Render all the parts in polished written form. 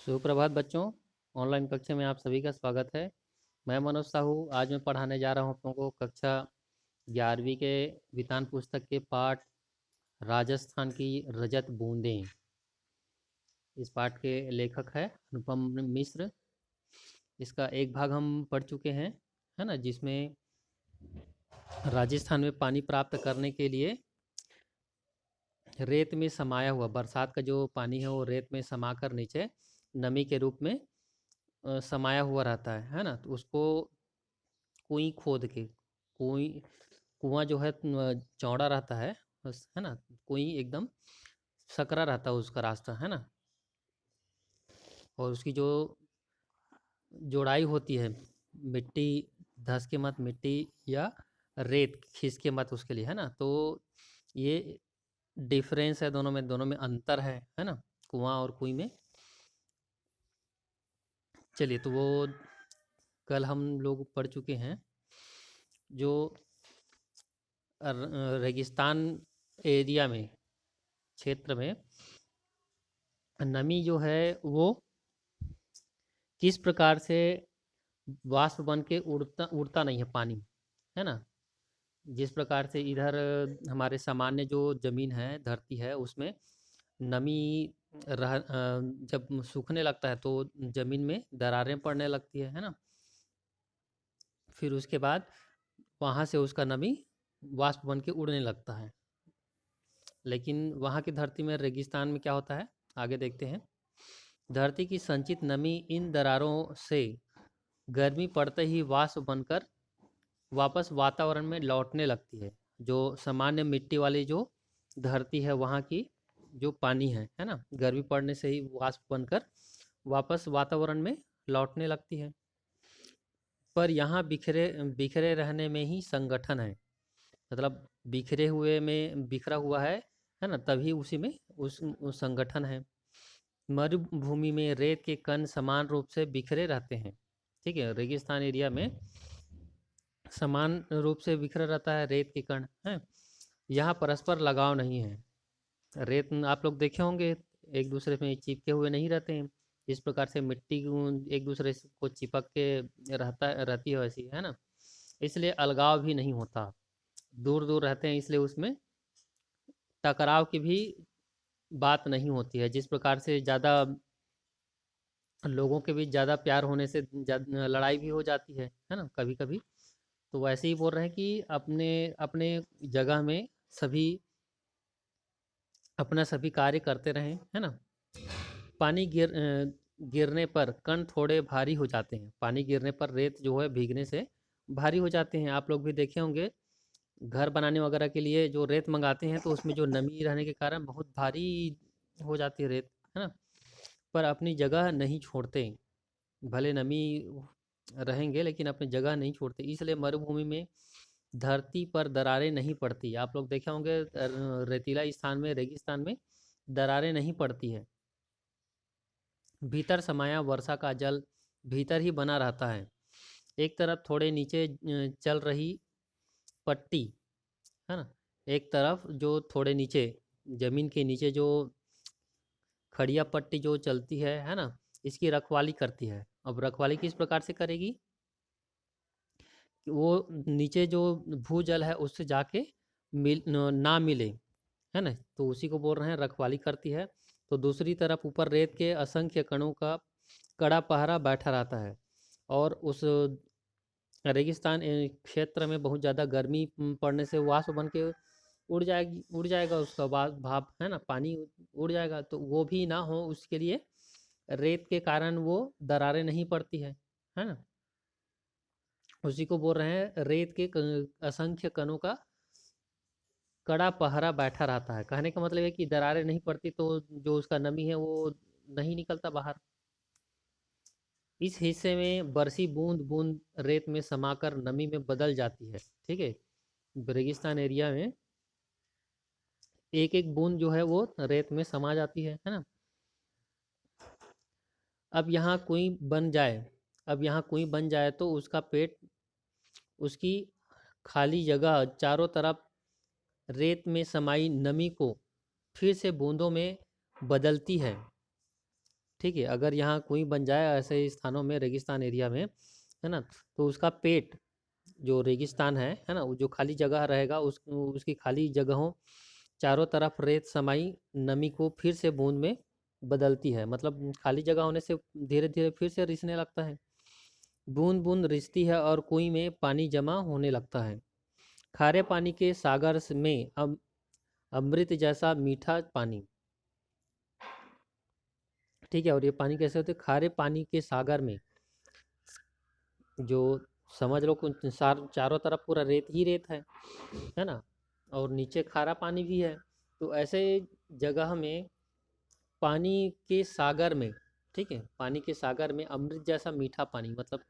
सुप्रभात बच्चों। ऑनलाइन कक्षा में आप सभी का स्वागत है। मैं मनोज साहू। आज मैं पढ़ाने जा रहा हूँ आप लोगों को कक्षा 11वीं के विधान पुस्तक के पाठ राजस्थान की रजत बूंदें। इस पाठ के लेखक है अनुपम मिश्र। इसका एक भाग हम पढ़ चुके हैं, है ना, जिसमें राजस्थान में पानी प्राप्त करने के लिए रेत में समाया हुआ बरसात का जो पानी है वो रेत में समाकर नीचे नमी के रूप में समाया हुआ रहता है ना। तो उसको कुएं खोद के कुएं कुआं जो है चौड़ा रहता है, बस, है ना। कुएं एकदम सकरा रहता है उसका रास्ता, है ना। और उसकी जो जोड़ाई होती है, मिट्टी धस के मत, मिट्टी या रेत खींच के मत, उसके लिए, है ना। तो ये डिफरेंस है दोनों में अंतर है ना, कुआं और कुएं में। चलिए, तो वो कल हम लोग पढ़ चुके हैं। जो रेगिस्तान एरिया में, क्षेत्र में नमी जो है वो किस प्रकार से वाष्प बन के उड़ता उड़ता नहीं है पानी, है ना। जिस प्रकार से इधर हमारे सामान्य जो ज़मीन है, धरती है, उसमें नमी जब सूखने लगता है तो ज़मीन में दरारें पड़ने लगती है ना। फिर उसके बाद वहाँ से उसका नमी वाष्प बन के उड़ने लगता है। लेकिन वहाँ की धरती में, रेगिस्तान में क्या होता है, आगे देखते हैं। धरती की संचित नमी इन दरारों से गर्मी पड़ते ही वाष्प बनकर वापस वातावरण में लौटने लगती है। जो सामान्य मिट्टी वाली जो धरती है, वहाँ की जो पानी है ना, गर्मी पड़ने से ही वाष्प बनकर वापस वातावरण में लौटने लगती है। पर यहाँ बिखरे बिखरे रहने में ही संगठन है। मतलब बिखरे हुए में बिखरा हुआ है ना, तभी उसी में उस संगठन है। मरुभूमि में रेत के कण समान रूप से बिखरे रहते हैं। ठीक है, रेगिस्तान एरिया में समान रूप से बिखरा रहता है रेत के कण हैं। यहाँ परस्पर लगाव नहीं है। रेत आप लोग देखे होंगे, एक दूसरे में चिपके हुए नहीं रहते हैं। जिस प्रकार से मिट्टी एक दूसरे को चिपक के रहती है, वैसी, है ना। इसलिए अलगाव भी नहीं होता, दूर दूर रहते हैं, इसलिए उसमें टकराव की भी बात नहीं होती है। जिस प्रकार से ज़्यादा लोगों के बीच ज़्यादा प्यार होने से लड़ाई भी हो जाती है ना, कभी कभी। तो वैसे ही बोल रहे हैं कि अपने अपने जगह में सभी अपना सभी कार्य करते रहें, है ना। पानी गिरने पर कण थोड़े भारी हो जाते हैं। पानी गिरने पर रेत जो है भीगने से भारी हो जाते हैं। आप लोग भी देखे होंगे, घर बनाने वगैरह के लिए जो रेत मंगाते हैं तो उसमें जो नमी रहने के कारण बहुत भारी हो जाती है रेत, है ना। पर अपनी जगह नहीं छोड़ते। भले नमी रहेंगे लेकिन अपनी जगह नहीं छोड़ते। इसलिए मरुभूमि में धरती पर दरारें नहीं पड़ती। आप लोग देखे होंगे रेतीला स्थान में, रेगिस्तान में दरारें नहीं पड़ती है। भीतर समाया वर्षा का जल भीतर ही बना रहता है। एक तरफ थोड़े नीचे चल रही पट्टी, है ना। एक तरफ जो थोड़े नीचे, जमीन के नीचे जो खड़िया पट्टी जो चलती है ना, इसकी रखवाली करती है। अब रखवाली किस प्रकार से करेगी कि वो नीचे जो भूजल है उससे जाके ना मिले, है ना। तो उसी को बोल रहे हैं रखवाली करती है। तो दूसरी तरफ ऊपर रेत के असंख्य कणों का कड़ा पहरा बैठा रहता है। और उस रेगिस्तान क्षेत्र में बहुत ज़्यादा गर्मी पड़ने से वाष्प बन के उड़ जाएगा उसका भाप, है ना, पानी उड़ जाएगा। तो वो भी ना हो, उसके लिए रेत के कारण वो दरारें नहीं पड़ती है ना। उसी को बोल रहे हैं रेत के असंख्य कणों का कड़ा पहरा बैठा रहता है। कहने का मतलब है कि दरारें नहीं पड़ती तो जो उसका नमी है वो नहीं निकलता बाहर। इस हिस्से में बरसी बूंद बूंद रेत में समाकर नमी में बदल जाती है। ठीक है, रेगिस्तान एरिया में एक एक बूंद जो है वो रेत में समा जाती है ना। अब यहाँ कुएं बन जाए तो उसका पेट, उसकी खाली जगह चारों तरफ रेत में समाई नमी को फिर से बूंदों में बदलती है। ठीक है, अगर यहाँ कुएं बन जाए ऐसे स्थानों में, रेगिस्तान एरिया में, है ना, तो उसका पेट, जो रेगिस्तान है ना, वो जो खाली जगह रहेगा उसकी खाली जगहों चारों तरफ रेत समाई नमी को फिर से बूंद में बदलती है। मतलब खाली जगह होने से धीरे धीरे फिर से रिसने लगता है, बूंद बूंद रिसती है और कुएं में पानी जमा होने लगता है। खारे पानी के सागर में अमृत जैसा मीठा पानी। ठीक है, और ये पानी कैसे होते हैं? खारे पानी के सागर में, जो समझ लो चारों तरफ पूरा रेत ही रेत है ना, और नीचे खारा पानी भी है। तो ऐसे जगह में पानी के सागर में, ठीक है, पानी के सागर में अमृत जैसा मीठा पानी, मतलब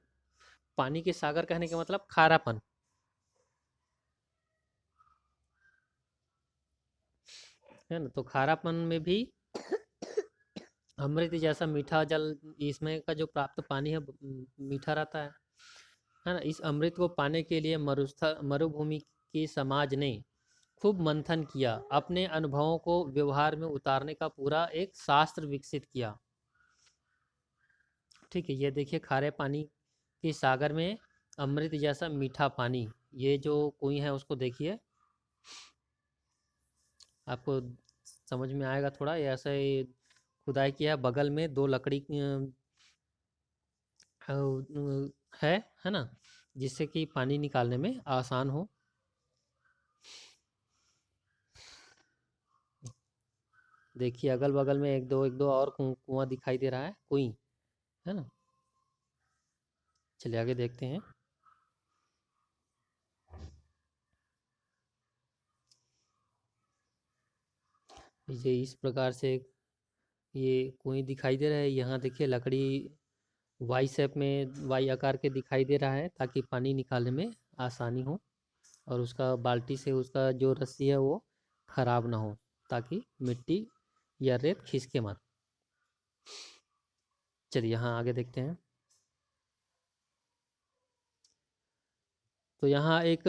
पानी के सागर कहने का मतलब खारापन, है ना। तो खारापन में भी अमृत जैसा मीठा जल, इसमें का जो प्राप्त पानी है मीठा रहता है ना। इस अमृत को पाने के लिए मरुभूमि के समाज ने खूब मंथन किया, अपने अनुभवों को व्यवहार में उतारने का पूरा एक शास्त्र विकसित किया। ठीक है, ये देखिए, खारे पानी के सागर में अमृत जैसा मीठा पानी, ये जो कुएं है उसको देखिए, आपको समझ में आएगा थोड़ा। ये ऐसा ही खुदाई किया है, बगल में दो लकड़ी है ना, जिससे कि पानी निकालने में आसान हो। देखिए अगल बगल में एक दो और कुआं दिखाई दे रहा है, कुई, है ना। चलिए आगे देखते हैं। ये इस प्रकार से ये कुएं दिखाई दे रहा है। यहाँ देखिए लकड़ी वाई शेप में, वाई आकार के दिखाई दे रहा है, ताकि पानी निकालने में आसानी हो, और उसका बाल्टी से उसका जो रस्सी है वो खराब ना हो, ताकि मिट्टी या रेत खिसके मत। चलिए यहाँ आगे देखते हैं। तो यहाँ एक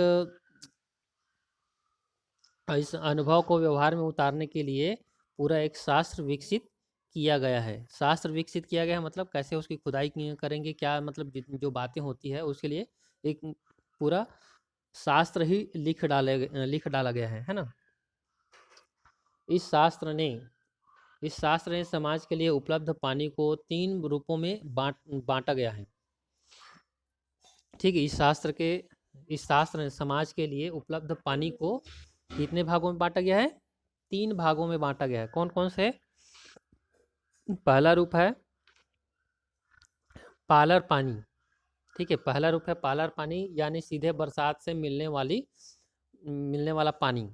इस अनुभव को व्यवहार में उतारने के लिए पूरा एक शास्त्र विकसित किया गया है। शास्त्र विकसित किया गया है मतलब कैसे उसकी खुदाई करेंगे, क्या मतलब जो बातें होती है उसके लिए एक पूरा शास्त्र ही लिख डाला गया है ना। इस शास्त्र ने इस शास्त्र ने समाज के लिए उपलब्ध पानी को 3 रूपों में बांटा गया है। ठीक है, इस शास्त्र ने समाज के लिए उपलब्ध पानी को कितने भागों में बांटा गया है? 3 भागों में बांटा गया है। कौन कौन से? पहला रूप है पालर पानी। ठीक है, पहला रूप है पालर पानी, यानी सीधे बरसात से मिलने वाला पानी।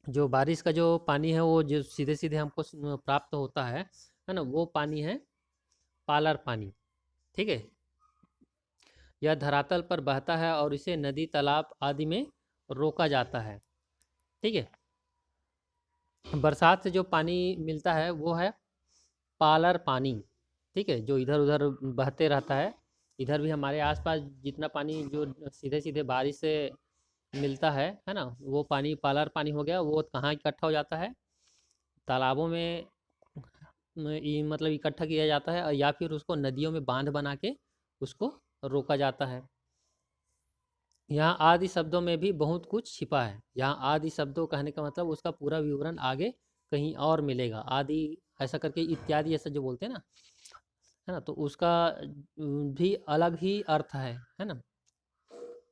जो बारिश का जो पानी है वो जो सीधे सीधे हमको प्राप्त होता है ना, वो पानी है पालर पानी। ठीक है, यह धरातल पर बहता है और इसे नदी तालाब आदि में रोका जाता है। ठीक है, बरसात से जो पानी मिलता है वो है पालर पानी। ठीक है, जो इधर उधर बहते रहता है। इधर भी हमारे आसपास जितना पानी जो सीधे सीधे बारिश से मिलता है ना, वो पानी पालर पानी हो गया। वो कहाँ इकट्ठा हो जाता है? तालाबों में मतलब इकट्ठा किया जाता है, या फिर उसको नदियों में बांध बना के उसको रोका जाता है। यहाँ आदि शब्दों में भी बहुत कुछ छिपा है। यहाँ आदि शब्दों कहने का मतलब उसका पूरा विवरण आगे कहीं और मिलेगा। आदि ऐसा करके इत्यादि ऐसा जो बोलते हैं ना, है ना, तो उसका भी अलग ही अर्थ है ना।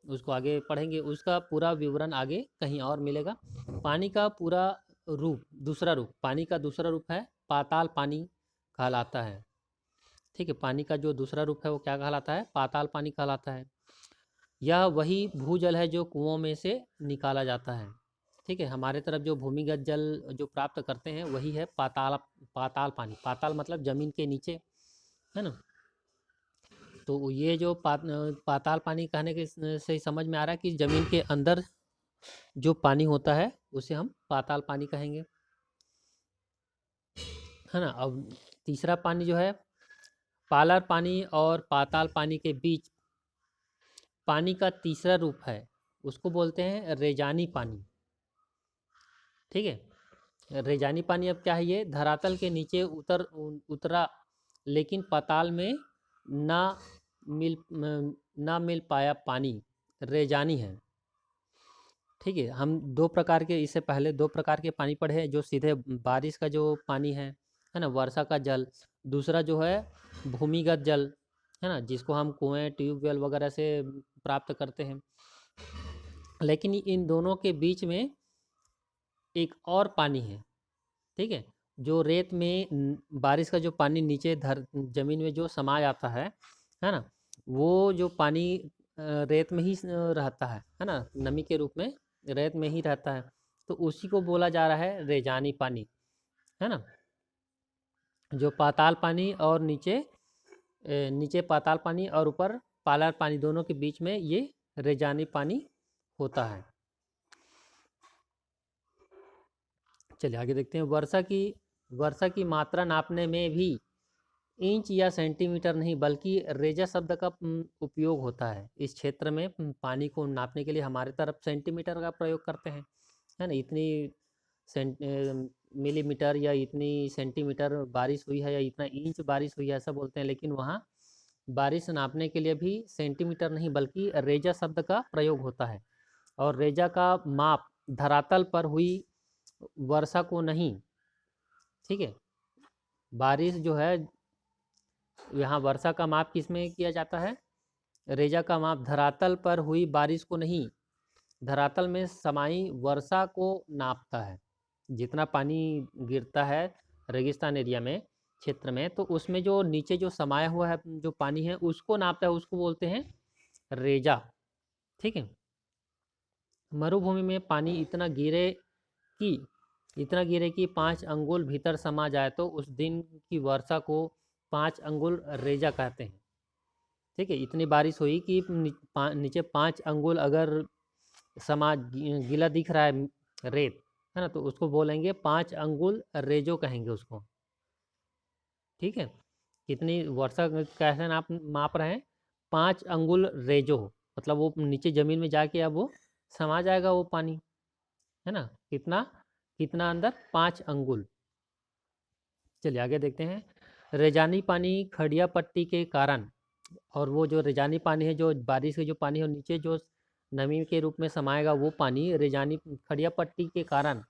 उसको आगे पढ़ेंगे, उसका पूरा विवरण आगे कहीं और मिलेगा। पानी का पूरा रूप, दूसरा रूप, पानी का दूसरा रूप है पाताल पानी कहलाता है। ठीक है, पानी का जो दूसरा रूप है वो क्या कहलाता है? पाताल पानी कहलाता है। यह वही भूजल है जो कुओं में से निकाला जाता है। ठीक है, हमारे तरफ जो भूमिगत जल जो प्राप्त करते हैं वही है पाताल पानी। पाताल मतलब जमीन के नीचे, है ना। तो ये जो पाताल पानी कहने के से समझ में आ रहा है कि जमीन के अंदर जो पानी होता है उसे हम पाताल पानी कहेंगे, है ना। अब तीसरा पानी जो है पालर पानी और पाताल पानी के बीच पानी का तीसरा रूप है, उसको बोलते हैं रेजानी पानी। ठीक है, रेजानी पानी अब क्या है, ये धरातल के नीचे उतरा लेकिन पाताल में ना ना मिल पाया पानी, रेजानी है। ठीक है, हम दो प्रकार के, इससे पहले दो प्रकार के पानी पढ़े हैं, जो सीधे बारिश का जो पानी है ना, वर्षा का जल। दूसरा जो है भूमिगत जल, है ना, जिसको हम कुएं ट्यूबवेल वगैरह से प्राप्त करते हैं। लेकिन इन दोनों के बीच में एक और पानी है, ठीक है, जो रेत में बारिश का जो पानी नीचे जमीन में जो समा जाता है ना, वो जो पानी रेत में ही रहता है ना, नमी के रूप में रेत में ही रहता है। तो उसी को बोला जा रहा है रेजानी पानी, है ना। जो पाताल पानी और नीचे पाताल पानी और ऊपर पालार पानी, दोनों के बीच में ये रेजानी पानी होता है। चलिए आगे देखते हैं। वर्षा की मात्रा नापने में भी इंच या सेंटीमीटर नहीं बल्कि रेजा शब्द का उपयोग होता है। इस क्षेत्र में पानी को नापने के लिए हमारे तरफ सेंटीमीटर का प्रयोग करते हैं, है ना। इतनी मिलीमीटर या इतनी सेंटीमीटर बारिश हुई है या इतना इंच बारिश हुई है, ऐसा बोलते हैं। लेकिन वहाँ बारिश नापने के लिए भी सेंटीमीटर नहीं बल्कि रेजा शब्द का प्रयोग होता है। और रेजा का माप धरातल पर हुई वर्षा को नहीं, ठीक है। बारिश जो है, यहाँ वर्षा का माप किस में किया जाता है, रेजा का माप धरातल पर हुई बारिश को नहीं, धरातल में समाई वर्षा को नापता है। जितना पानी गिरता है रेगिस्तान एरिया में, क्षेत्र में, तो उसमें जो नीचे जो समाया हुआ है जो पानी है उसको नापता है, उसको बोलते हैं रेजा, ठीक है। मरुभूमि में पानी इतना गिरे कि 5 अंगुल भीतर समा जाए तो उस दिन की वर्षा को 5 अंगुल रेजा कहते हैं, ठीक है। इतनी बारिश हुई कि नीचे 5 अंगुल अगर गीला दिख रहा है रेत, है ना, तो उसको बोलेंगे 5 अंगुल रेजो कहेंगे उसको, ठीक है। कितनी वर्षा कैसे माप रहे हैं, 5 अंगुल रेजो, मतलब वो नीचे ज़मीन में जाके अब वो समा जाएगा वो पानी, है ना। कितना कितना अंदर, 5 अंगुल। चलिए आगे देखते हैं। रेजानी पानी खड़िया पट्टी के कारण, और वो जो रेजानी पानी है, जो बारिश के जो पानी है, नीचे जो नमी के रूप में समाएगा वो पानी रेजानी खड़िया पट्टी के कारण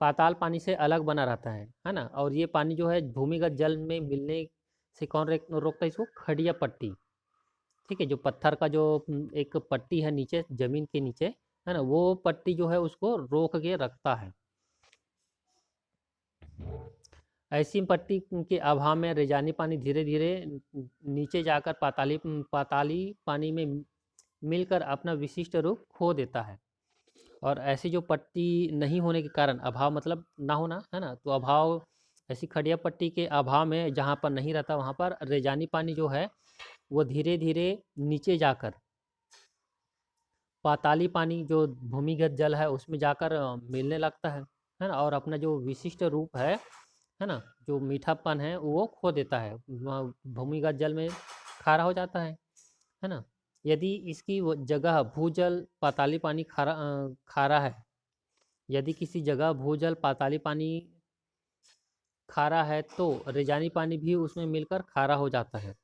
पाताल पानी से अलग बना रहता है ना। और ये पानी जो है भूमिगत जल में मिलने से कौन रोकता है इसको, खड़िया पट्टी, ठीक है। जो पत्थर का जो एक पट्टी है नीचे जमीन के नीचे, है ना, वो पट्टी जो है उसको रोक के रखता है। ऐसी पट्टी के अभाव में रेजानी पानी धीरे धीरे नीचे जाकर पाताली पानी में मिलकर अपना विशिष्ट रूप खो देता है। और ऐसी जो पट्टी नहीं होने के कारण, अभाव मतलब ना होना, है ना, तो अभाव, ऐसी खड़िया पट्टी के अभाव में जहाँ पर नहीं रहता वहाँ पर रेजानी पानी जो है वो धीरे धीरे नीचे जाकर पाताली पानी जो भूमिगत जल है उसमें जाकर मिलने लगता है ना, और अपना जो विशिष्ट रूप है ना, जो मीठापन है वो खो देता है, भूमिगत जल में खारा हो जाता है ना। यदि इसकी जगह भूजल पाताली पानी खारा है, यदि किसी जगह भूजल पाताली पानी खारा है तो रेजानी पानी भी उसमें मिलकर खारा हो जाता है।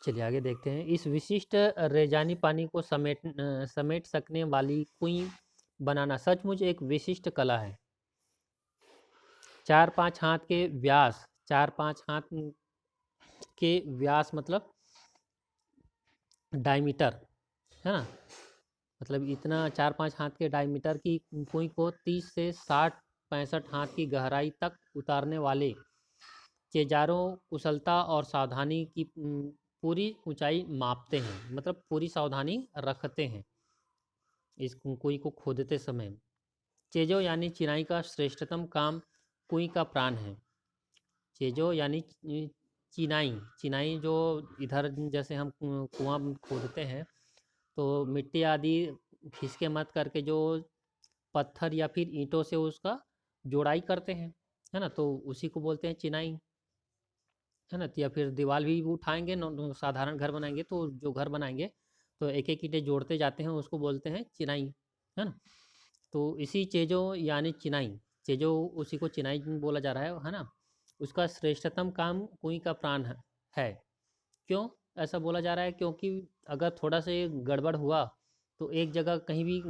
चलिए आगे देखते हैं। इस विशिष्ट रेजानी पानी को समेट सकने वाली कुई बनाना सचमुच एक विशिष्ट कला है। 4-5 हाथ के व्यास, 4-5 हाथ के व्यास मतलब डायमीटर, है ना, मतलब इतना 4-5 हाथ के डायमीटर की कुई को 30 से 60-65 हाथ की गहराई तक उतारने वाले चेजारों कुशलता और सावधानी की पूरी ऊंचाई मापते हैं, मतलब पूरी सावधानी रखते हैं इस कुई को खोदते समय। चेजो यानी चिनाई का श्रेष्ठतम काम कुई का प्राण है। चेजो यानी चिनाई, चिनाई जो इधर जैसे हम कुआं खोदते हैं तो मिट्टी आदि खिसके मत करके जो पत्थर या फिर ईंटों से उसका जोड़ाई करते हैं, है ना, तो उसी को बोलते हैं चिनाई। है ना, या फिर दीवार भी उठाएंगे, साधारण घर बनाएंगे तो जो घर बनाएंगे तो एक एक ईंटें जोड़ते जाते हैं, उसको बोलते हैं चिनाई, है ना। तो इसी चेजो यानी चिनाई, चेजो उसी को चिनाई बोला जा रहा है ना। उसका श्रेष्ठतम काम कुई का प्राण है। क्यों ऐसा बोला जा रहा है? क्योंकि अगर थोड़ा सा ये गड़बड़ हुआ तो एक जगह कहीं भी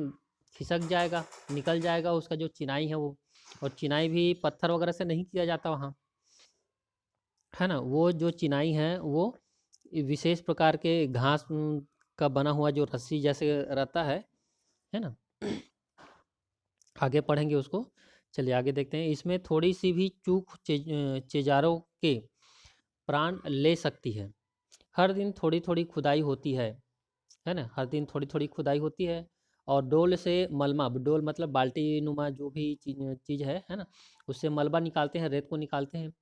खिसक जाएगा, निकल जाएगा उसका जो चिनाई है वो। और चिनाई भी पत्थर वगैरह से नहीं किया जाता वहाँ, है ना। वो जो चिनाई है वो विशेष प्रकार के घास का बना हुआ जो रस्सी जैसे रहता है ना। आगे पढ़ेंगे उसको। चलिए आगे देखते हैं। इसमें थोड़ी सी भी चूक चिजारों के प्राण ले सकती है। हर दिन थोड़ी थोड़ी खुदाई होती है ना, हर दिन थोड़ी थोड़ी खुदाई होती है। और डोल से मलबा, डोल मतलब बाल्टी नुमा जो भी चीज़ है ना, उससे मलबा निकालते हैं, रेत को निकालते हैं।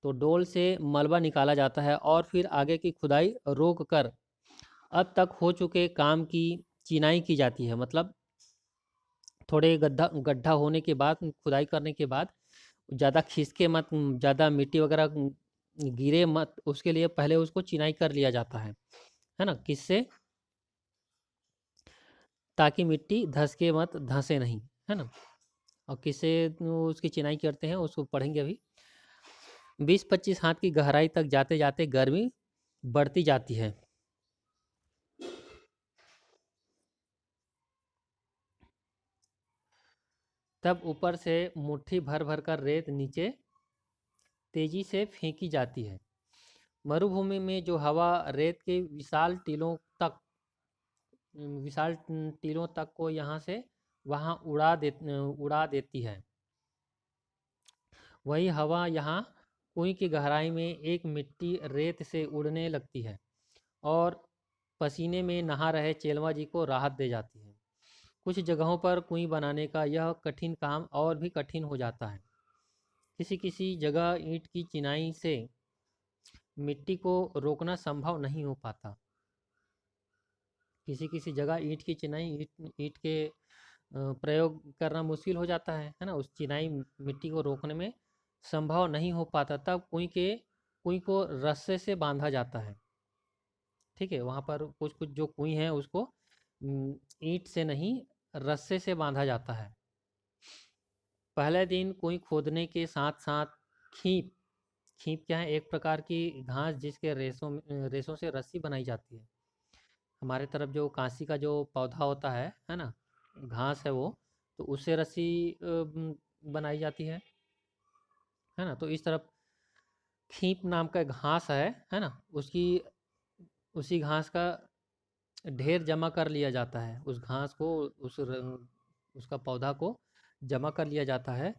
तो डोल से मलबा निकाला जाता है और फिर आगे की खुदाई रोक कर अब तक हो चुके काम की चिनाई की जाती है। मतलब थोड़े गड्ढा गड्ढा होने के बाद, खुदाई करने के बाद ज़्यादा खिसके मत, ज़्यादा मिट्टी वगैरह गिरे मत, उसके लिए पहले उसको चिनाई कर लिया जाता है ना। किससे? ताकि मिट्टी धंसके मत, धंसे नहीं, है ना। और किससे उसकी चिनाई करते हैं उसको पढ़ेंगे अभी। 20-25 हाथ की गहराई तक जाते जाते गर्मी बढ़ती जाती है। तब ऊपर से मुट्ठी भर भर कर रेत नीचे तेजी से फेंकी जाती है। मरुभूमि में जो हवा रेत के विशाल टीलों तक को यहाँ से वहाँ उड़ा देती है। वही हवा यहाँ कुएं की गहराई में एक मिट्टी रेत से उड़ने लगती है और पसीने में नहा रहे चेलवा जी को राहत दे जाती है। कुछ जगहों पर कुएं बनाने का यह कठिन काम और भी कठिन हो जाता है। किसी किसी जगह ईंट की चिनाई से मिट्टी को रोकना संभव नहीं हो पाता। किसी किसी जगह ईंट की चिनाई, ईंट के प्रयोग करना मुश्किल हो जाता है ना। उस चिनाई मिट्टी को रोकने में संभव नहीं हो पाता। तब कुएं को रस्से से बांधा जाता है। ठीक है, वहाँ पर कुछ कुछ जो कुएं हैं उसको ईंट से नहीं, रस्से से बांधा जाता है। पहले दिन कुएं खोदने के साथ साथ खींप, खींप क्या है? एक प्रकार की घास जिसके रेशों से रस्सी बनाई जाती है। हमारे तरफ जो कांसी का जो पौधा होता है ना, घास है वो, तो उससे रस्सी बनाई जाती है ना। तो इस तरफ खींप नाम का घास है ना, उसकी उसी घास का ढेर जमा कर लिया जाता है। उस घास को, उसका पौधा को जमा कर लिया जाता है।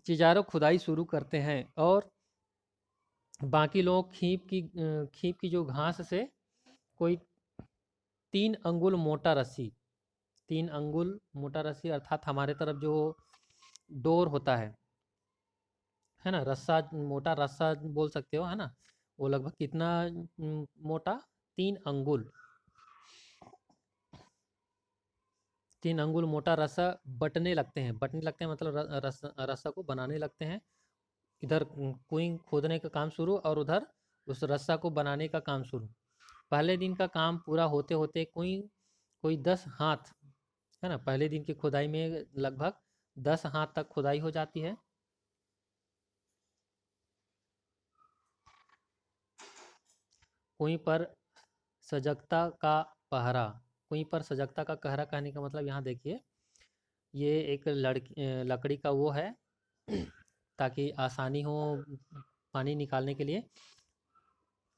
चिजारो खुदाई शुरू करते हैं और बाकी लोग खींप की जो घास से कोई 3 अंगुल मोटा रस्सी, 3 अंगुल मोटा रस्सी अर्थात हमारे तरफ जो डोर होता है ना, रस्सा, मोटा रस्सा बोल सकते हो, है ना। वो लगभग कितना मोटा? 3 अंगुल, 3 अंगुल मोटा रस्सा बटने लगते हैं मतलब रस्सा को बनाने लगते हैं। इधर कुएं खोदने का काम शुरू और उधर उस रस्सा को बनाने का काम शुरू। पहले दिन का काम पूरा होते होते कोई 10 हाथ, है ना, पहले दिन की खुदाई में लगभग 10 हाथ तक खुदाई हो जाती है। कुएं पर सजगता का पहरा, कुएं पर सजगता का कहरा कहने का मतलब यहाँ देखिए, ये एक लकड़ी का वो है ताकि आसानी हो पानी निकालने के लिए।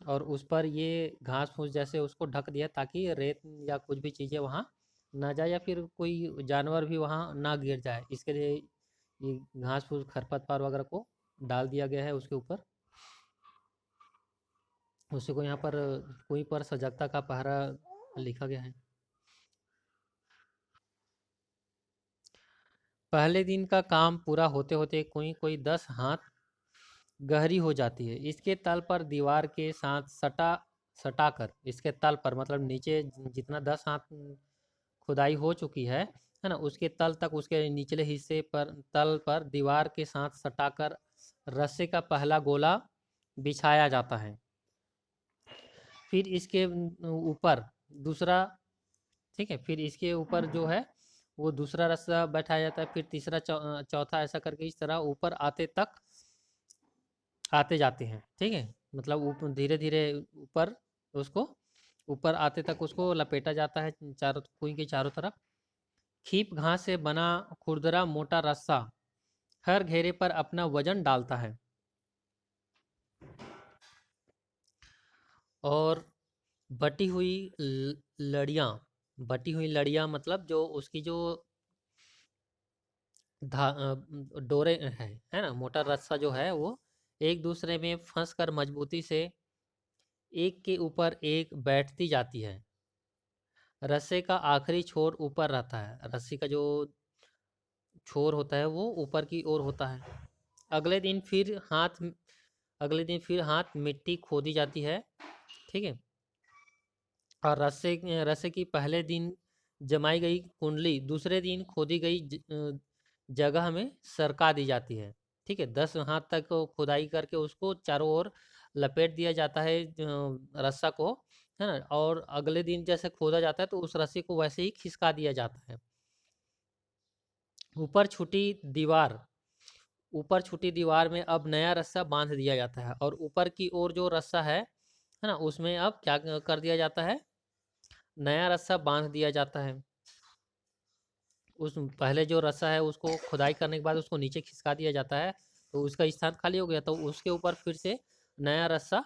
और उस पर ये घास फूस जैसे उसको ढक दिया ताकि रेत या कुछ भी चीज़ें वहाँ ना जाए या फिर कोई जानवर भी वहाँ ना गिर जाए। इसके लिए ये घास फूस खरपतवार वगैरह को डाल दिया गया है उसके ऊपर। उसी को यहाँ पर कुएं पर सजगता का पहरा लिखा गया है। पहले दिन का काम पूरा होते होते कुएं कोई 10 हाथ गहरी हो जाती है। इसके तल पर दीवार के साथ सटाकर, इसके तल पर मतलब नीचे जितना 10 हाथ खुदाई हो चुकी है ना, उसके तल तक, उसके निचले हिस्से पर, तल पर दीवार के साथ सटाकर रस्से का पहला गोला बिछाया जाता है। फिर इसके ऊपर दूसरा, ठीक है, फिर इसके ऊपर जो है वो दूसरा रस्सा बैठाया जाता है, फिर तीसरा, चौथा, ऐसा करके इस तरह ऊपर आते तक आते जाते हैं। ठीक है, मतलब ऊपर धीरे धीरे ऊपर उसको ऊपर आते तक उसको लपेटा जाता है चारों कुएं के चारों तरफ। खीप घास से बना खुरदरा मोटा रस्सा हर घेरे पर अपना वजन डालता है। और बटी हुई लड़ियाँ, बटी हुई लड़ियाँ मतलब जो उसकी जो डोरे है ना, मोटा रस्सा जो है वो एक दूसरे में फंस कर मजबूती से एक के ऊपर एक बैठती जाती है। रस्से का आखिरी छोर ऊपर रहता है, रस्सी का जो छोर होता है वो ऊपर की ओर होता है। अगले दिन फिर हाथ अगले दिन फिर हाथ मिट्टी खोदी जाती है। ठीक है, और रस्से की पहले दिन जमाई गई कुंडली दूसरे दिन खोदी गई जगह में सरका दी जाती है। ठीक है, 10 हाथ तक खुदाई करके उसको चारों ओर लपेट दिया जाता है रस्सा को, है ना। और अगले दिन जैसे खोदा जाता है तो उस रस्सी को वैसे ही खिसका दिया जाता है। ऊपर छुटी दीवार ऊपर छुटी दीवार में अब नया रस्सा बांध दिया जाता है, और ऊपर की ओर जो रस्सा है ना, उसमें अब क्या कर दिया जाता है, नया रस्सा बांध दिया जाता है। उस पहले जो रस्सा है उसको खुदाई करने के बाद उसको नीचे खिसका दिया जाता है, तो उसका स्थान खाली हो गया, तो उसके ऊपर फिर से नया रस्सा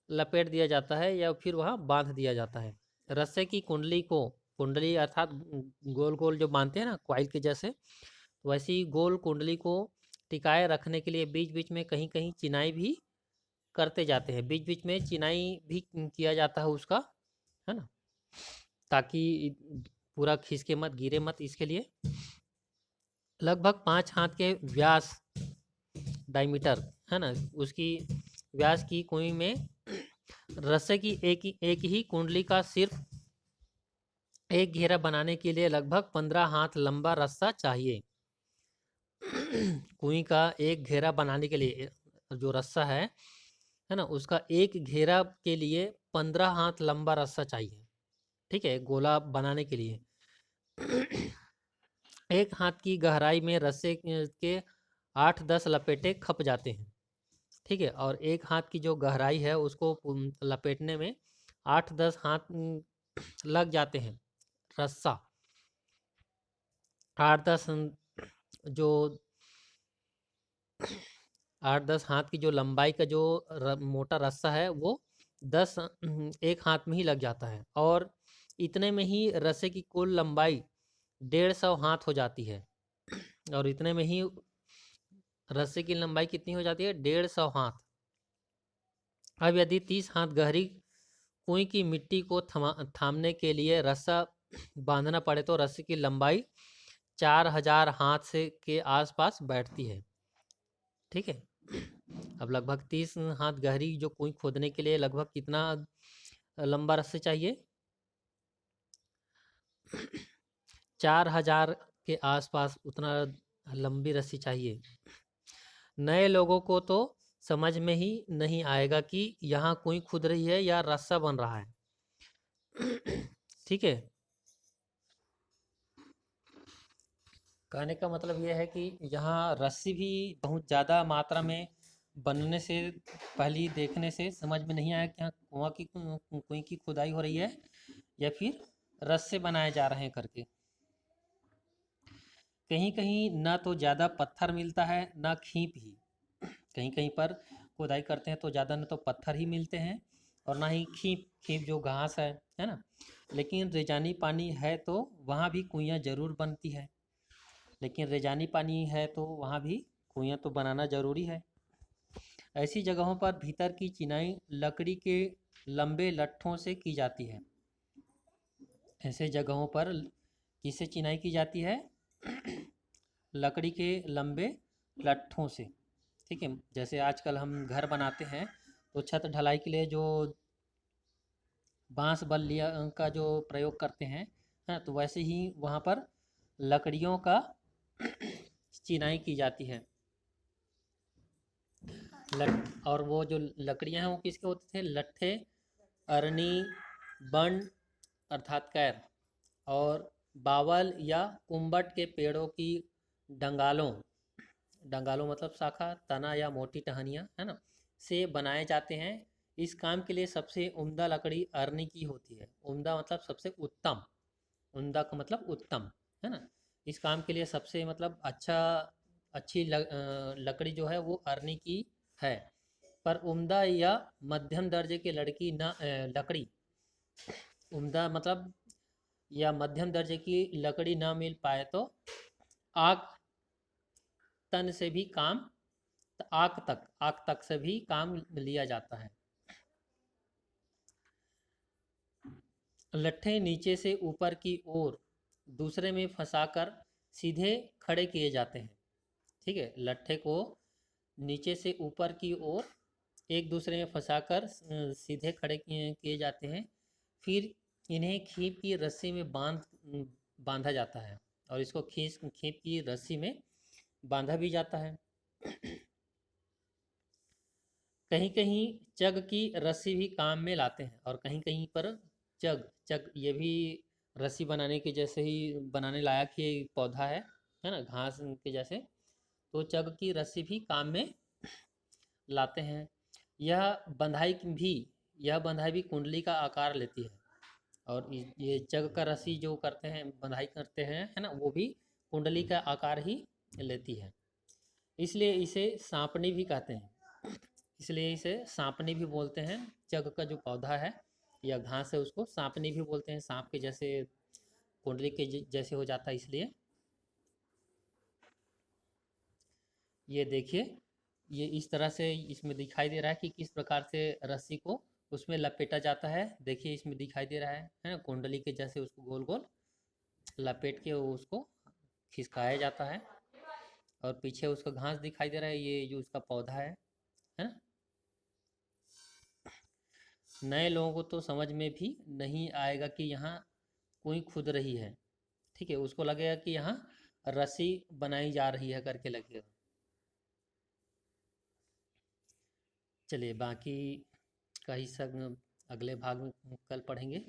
लपेट दिया जाता है या फिर वहाँ बांध दिया जाता है। रस्से की कुंडली अर्थात गोल गोल जो बांधते हैं ना क्वाइल के जैसे, वैसी गोल कुंडली को टिकाए रखने के लिए बीच बीच में कहीं कहीं चिनाई भी करते जाते हैं, बीच बीच में चिनाई भी किया जाता है उसका, है ना, ताकि पूरा खिसके मत, गिरे मत, इसके लिए। लगभग 5 हाथ के व्यास डायमीटर, है ना, उसकी व्यास की कुई में रस्से की एक ही कुंडली का सिर्फ एक घेरा बनाने के लिए लगभग 15 हाथ लंबा रस्सा चाहिए। कुई का एक घेरा बनाने के लिए जो रस्सा है ना, उसका एक घेरा के लिए 15 हाथ लंबा रस्सा चाहिए। ठीक है, गोला बनाने के लिए 1 हाथ की गहराई में रस्से के 8-10 लपेटे खप जाते हैं। ठीक है, और 1 हाथ की जो गहराई है उसको लपेटने में 8-10 हाथ लग जाते हैं। रस्सा 8-10 जो 8-10 हाथ की जो लंबाई का जो मोटा रस्सा है वो 1 हाथ में ही लग जाता है, और इतने में ही रस्से की कुल लंबाई 150 हाथ हो जाती है। और इतने में ही रस्से की लंबाई कितनी हो जाती है, 150 हाथ। अब यदि 30 हाथ गहरी कुएं की मिट्टी को थामने के लिए रस्सा बांधना पड़े तो रस्से की लंबाई 4000 हाथ से के आसपास बैठती है। ठीक है, अब लगभग 30 हाथ गहरी जो कुएं खोदने के लिए लगभग कितना लंबा रस्सी चाहिए, 4000 के आसपास उतना लंबी रस्सी चाहिए। नए लोगों को तो समझ में ही नहीं आएगा कि यहाँ कुएं खुद रही है या रस्सा बन रहा है। ठीक है, कहने का मतलब यह है कि यहाँ रस्सी भी बहुत ज़्यादा मात्रा में बनने से पहले देखने से समझ में नहीं आया कि यहाँ कुएं की खुदाई हो रही है या फिर रस्से बनाए जा रहे हैं करके। कहीं कहीं ना तो ज़्यादा पत्थर मिलता है ना खींप ही, कहीं कहीं पर खुदाई करते हैं तो ज़्यादा ना तो पत्थर ही मिलते हैं और ना ही खींप खींप जो घास है ना। लेकिन रेजानी पानी है तो वहाँ भी कुइयाँ ज़रूर बनती है, लेकिन रेजानी पानी है तो वहाँ भी कुइयाँ तो बनाना ज़रूरी है। ऐसी जगहों पर भीतर की चिनाई लकड़ी के लंबे लट्ठों से की जाती है। ऐसे जगहों पर किससे चिनाई की जाती है, लकड़ी के लंबे लट्ठों से। ठीक है, जैसे आजकल हम घर बनाते हैं तो छत ढलाई के लिए जो बांस बल्लियाँ का जो प्रयोग करते हैं, है, तो वैसे ही वहाँ पर लकड़ियों का चिनाई की जाती है। लट और वो जो लकड़ियाँ हैं वो किसके होते थे? लट्ठे, अरनी, बन अर्थात कैर, और बावल या कुम्बट के पेड़ों की डंगालों, डंगालों मतलब शाखा, तना या मोटी टहनियाँ, है ना, से बनाए जाते हैं। इस काम के लिए सबसे उम्दा लकड़ी अरनी की होती है। उम्दा मतलब सबसे उत्तम, उम्दा का मतलब उत्तम, है ना। इस काम के लिए सबसे मतलब अच्छी लकड़ी जो है वो अरनी की है। पर उम्दा या मध्यम दर्जे की लकड़ी, उम्दा मतलब या मध्यम दर्जे की लकड़ी ना मिल पाए तो आग तन से भी काम आग तक से भी काम लिया जाता है। लट्ठे नीचे से ऊपर की ओर दूसरे में फंसाकर सीधे खड़े किए जाते हैं। ठीक है, लट्ठे को नीचे से ऊपर की ओर एक दूसरे में फंसाकर सीधे खड़े किए जाते हैं। फिर इन्हें खींप की रस्सी में बांधा जाता है, और इसको खींप की रस्सी में बांधा भी जाता है। कहीं कहीं चग की रस्सी भी काम में लाते हैं, और कहीं कहीं पर चग चग ये भी रस्सी बनाने के जैसे ही बनाने लायक ही पौधा है ना, घास के जैसे। तो चग की रस्सी भी काम में लाते हैं। यह बंधाई भी यह बंधाई भी कुंडली का आकार लेती है। और ये चग का रस्सी जो करते हैं, बंधाई करते हैं, है ना, वो भी कुंडली का आकार ही लेती है। इसलिए इसे सांपनी भी कहते हैं, इसलिए इसे सांपनी भी बोलते हैं। चग का जो पौधा है या घास है उसको सांपनी भी बोलते हैं, सांप के जैसे कुंडली के जैसे हो जाता है इसलिए। ये देखिए, ये इस तरह से इसमें दिखाई दे रहा है कि किस प्रकार से रस्सी को उसमें लपेटा जाता है। देखिए इसमें दिखाई दे रहा है ना, कुंडली के जैसे उसको गोल गोल लपेट के उसको खिसकाया जाता है। और पीछे उसका घास दिखाई दे रहा है, ये जो उसका पौधा है ना। नए लोगों को तो समझ में भी नहीं आएगा कि यहाँ कोई खुद रही है। ठीक है, उसको लगेगा कि यहाँ रस्सी बनाई जा रही है करके लगेगा। चलिए बाकी का हिस्सा अगले भाग में कल पढ़ेंगे।